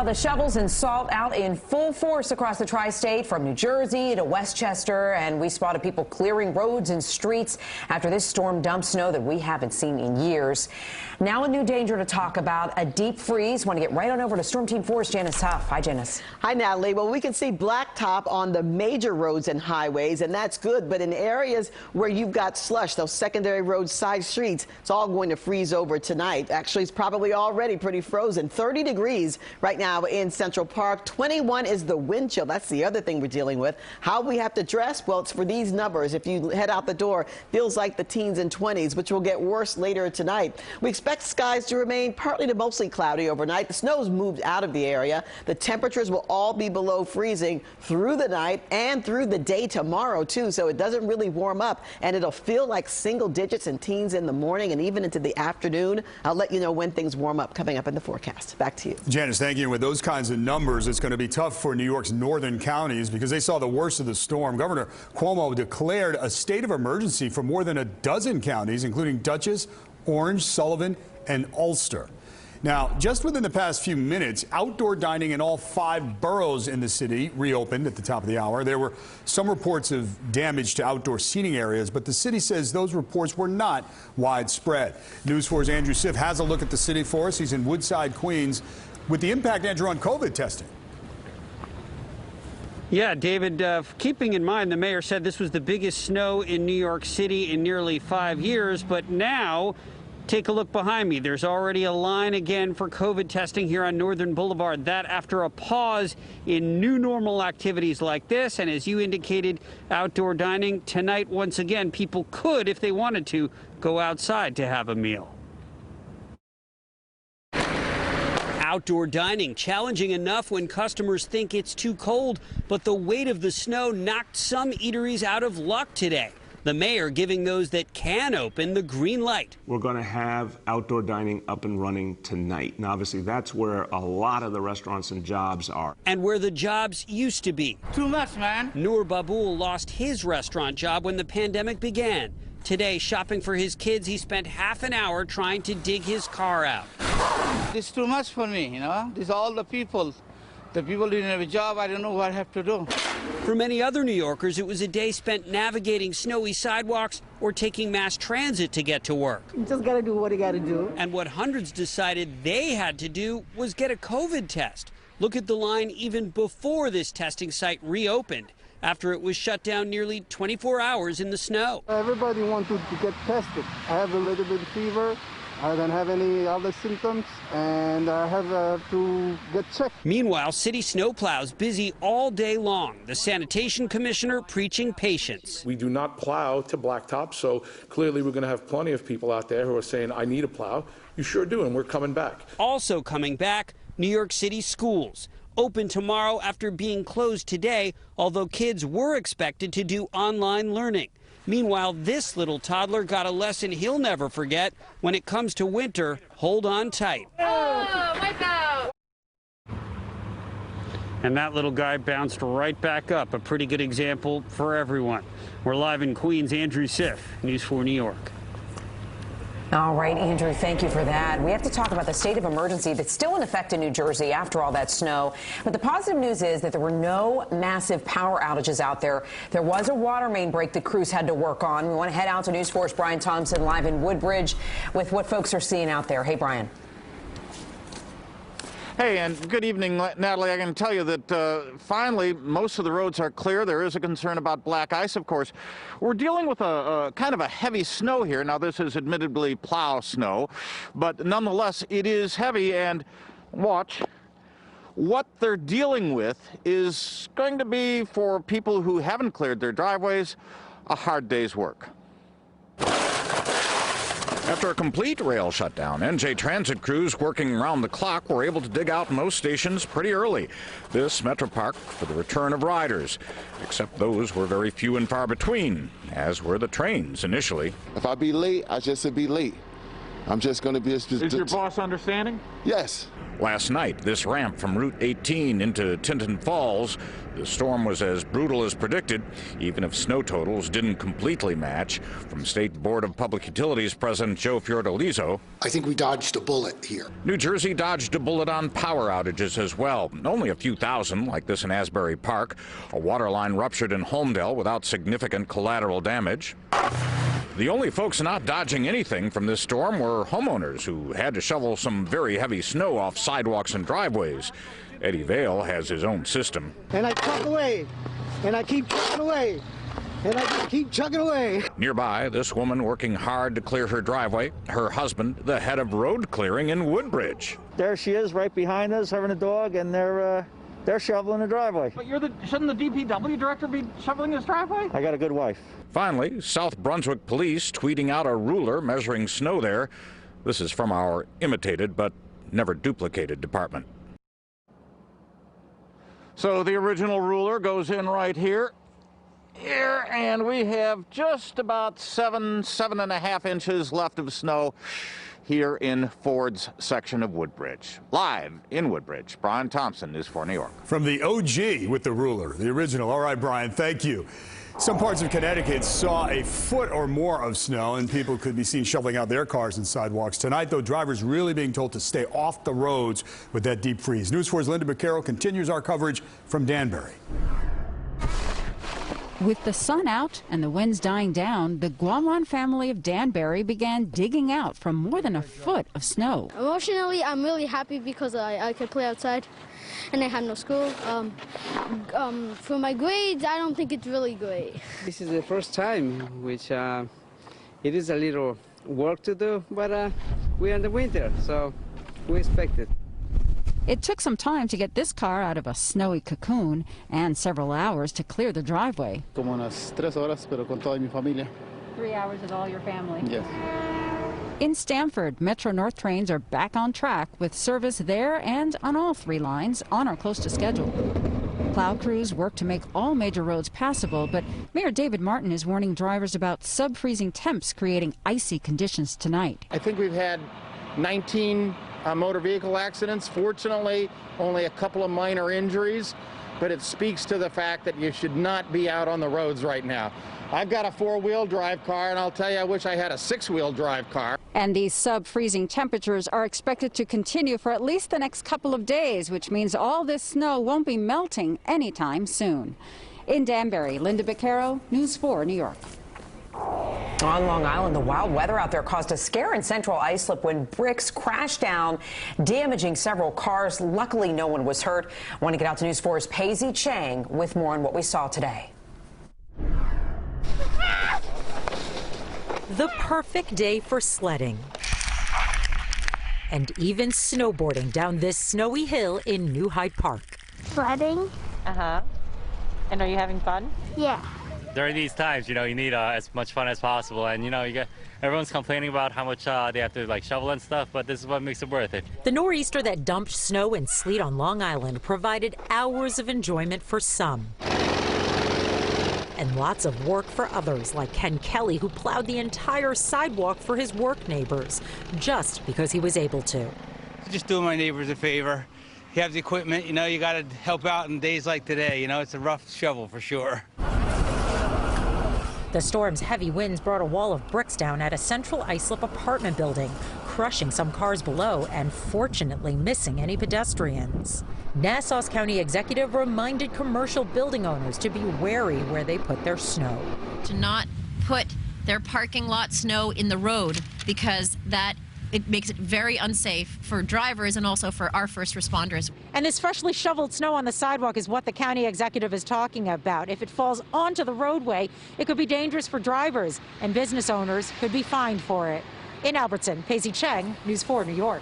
Well, the shovels and salt out in full force across the tri-state from New Jersey to Westchester, and we spotted people clearing roads and streets after this storm dumped snow that we haven't seen in years. Now a new danger to talk about, a deep freeze. Want to get right on over to Storm Team 4's Janice Huff. Hi, Janice. Hi, Natalie. Well, we can see blacktop on the major roads and highways, and that's good. But in areas where you've got slush, those secondary roads, side streets, it's all going to freeze over tonight. Actually, it's probably already pretty frozen. 30 degrees right now in Central Park. 21 is the wind chill. That's the other thing we're dealing with. How we have to dress? Well, it's for these numbers. If you head out the door, feels like the teens and 20s, which will get worse later tonight. We expect skies to remain partly to mostly cloudy overnight. The snow's moved out of the area. The temperatures will all be below freezing through the night and through the day tomorrow, too. So it doesn't really warm up, and it'll feel like single digits and teens in the morning and even into the afternoon. I'll let you know when things warm up coming up in the forecast. Back to you. Janice, thank you. With those kinds of numbers, it's going to be tough for New York's northern counties because they saw the worst of the storm. Governor Cuomo declared a state of emergency for more than a dozen counties, including Dutchess, Orange, Sullivan, and Ulster. Now, just within the past few minutes, outdoor dining in all 5 boroughs in the city reopened at the top of the hour. There were some reports of damage to outdoor seating areas, but the city says those reports were not widespread. News 4's Andrew Siff has a look at the city for us. He's in Woodside, Queens, with the impact, Andrew, on COVID testing. Yeah, David, keeping in mind the mayor said this was the biggest snow in New York City in nearly 5 years, but now take a look behind me. There's already a line again for COVID testing here on Northern Boulevard. That after a pause in new normal activities like this. And as you indicated, outdoor dining tonight, once again, people could, if they wanted to, go outside to have a meal. Outdoor dining challenging enough when customers think it's too cold, but the weight of the snow knocked some eateries out of luck today. The mayor giving those that can open the green light. We're going to have outdoor dining up and running tonight. And obviously that's where a lot of the restaurants and jobs are. And where the jobs used to be. Too much, man. Noor Babul lost his restaurant job when the pandemic began. Today, shopping for his kids, he spent half an hour trying to dig his car out. It's too much for me, you know. These are all the people. The people didn't have a job. I don't know what I have to do. For many other New Yorkers, it was a day spent navigating snowy sidewalks or taking mass transit to get to work. You just got to do what you got to do. And what hundreds decided they had to do was get a COVID test. Look at the line even before this testing site reopened, after it was shut down nearly 24 hours in the snow. Everybody wanted to get tested. I have a little bit of fever. I don't have any other symptoms, and I have to get checked. Meanwhile, city snowplows busy all day long. The sanitation commissioner preaching patience. We do not plow to blacktop, so clearly we're going to have plenty of people out there who are saying, I need a plow. You sure do, and we're coming back. Also coming back, New York City schools. Open tomorrow after being closed today, although kids were expected to do online learning. Meanwhile, this little toddler got a lesson he'll never forget. When it comes to winter, hold on tight. Oh, wipe out. And that little guy bounced right back up. A pretty good example for everyone. We're live in Queens. Andrew Siff, News 4 New York. All right, Andrew, thank you for that. We have to talk about the state of emergency that's still in effect in New Jersey after all that snow. But the positive news is that there were no massive power outages out there. There was a water main break that crews had to work on. We want to head out to News 4's Brian Thompson live in Woodbridge with what folks are seeing out there. Hey, Brian. Hey, and good evening, Natalie. I can tell you that finally most of the roads are clear. There is a concern about black ice, of course. We're dealing with a kind of a heavy snow here. Now, this is admittedly plow snow, but nonetheless, it is heavy. And watch, what they're dealing with is going to be, for people who haven't cleared their driveways, a hard day's work. After a complete rail shutdown, NJ Transit crews working around the clock were able to dig out most stations pretty early. This Metro Park for the return of riders, except those were very few and far between, as were the trains initially. If I be late, I just be late. I'm just going to be... Is your boss understanding? Yes. Last night, this ramp from Route 18 into Tinton Falls, the storm was as brutal as predicted, even if snow totals didn't completely match. From State Board of Public Utilities President Joe Fiordaliso, I think we dodged a bullet here. New Jersey dodged a bullet on power outages as well. Only a few thousand, like this in Asbury Park. A water line ruptured in Holmdel without significant collateral damage. The only folks not dodging anything from this storm were homeowners who had to shovel some very heavy snow off sidewalks and driveways. Eddie Vale has his own system. And I truck away, and I keep trucking away, and I just keep chugging away. Nearby, this woman working hard to clear her driveway. Her husband, the head of road clearing in Woodbridge. There she is, right behind us, having a dog, and they're shoveling the driveway. But shouldn't the DPW director be shoveling his driveway? I got a good wife. Finally, South Brunswick police tweeting out a ruler measuring snow there. This is from our imitated but never duplicated department. So the original ruler goes in right here, and we have just about 7.5 inches left of snow here in Ford's section of Woodbridge. Live in Woodbridge, Brian Thompson, News 4 New York. From the OG with the ruler, the original. All right, Brian, thank you. Some parts of Connecticut saw a foot or more of snow, and people could be seen shoveling out their cars and sidewalks. Tonight, though, drivers really being told to stay off the roads with that deep freeze. News 4's Linda Beccaro continues our coverage from Danbury. With the sun out and the winds dying down, the Guamran family of Danbury began digging out from more than a foot of snow. Emotionally, I'm really happy because I could play outside and I have no school. For my grades, I don't think it's really great. This is the first time, which it is a little work to do, but we're in the winter, so we expect it. It took some time to get this car out of a snowy cocoon and several hours to clear the driveway. Como unas 3 horas, pero con toda mi familia. 3 hours with all your family? Yes. In Stamford, Metro North trains are back on track with service there and on all 3 lines on or close to schedule. Plow crews work to make all major roads passable, but Mayor David Martin is warning drivers about sub-freezing temps creating icy conditions tonight. I think we've had 19 motor vehicle accidents. Fortunately, only a couple of minor injuries, but it speaks to the fact that you should not be out on the roads right now. I've got a 4-wheel drive car, and I'll tell you, I wish I had a 6-wheel drive car. And these sub-freezing temperatures are expected to continue for at least the next couple of days, which means all this snow won't be melting anytime soon. In Danbury, Linda Beccaro, News 4 New York. On Long Island, the wild weather out there caused a scare in Central Islip when bricks crashed down, damaging several cars. Luckily, no one was hurt. I want to get out to News 4's Paisley Chang with more on what we saw today. The perfect day for sledding and even snowboarding down this snowy hill in New Hyde Park. Sledding? Uh-huh. And are you having fun? Yeah. During these times, you need as much fun as possible, and everyone's complaining about how much they have to shovel and stuff, but this is what makes it worth it. The nor'easter that dumped snow and sleet on Long Island provided hours of enjoyment for some and lots of work for others, like Ken Kelly, who plowed the entire sidewalk for his work neighbors just because he was able to. Just doing my neighbors a favor. You have the equipment, you got to help out in days like today. It's a rough shovel for sure. The storm's heavy winds brought a wall of bricks down at a Central Islip apartment building, crushing some cars below and fortunately missing any pedestrians. Nassau County executive reminded commercial building owners to be wary where they put their snow. To not put their parking lot snow in the road, because it makes it very unsafe for drivers and also for our first responders. And this freshly shoveled snow on the sidewalk is what the county executive is talking about. If it falls onto the roadway, it could be dangerous for drivers, and business owners could be fined for it. In Albertson, Paisley Chang, News 4 New York.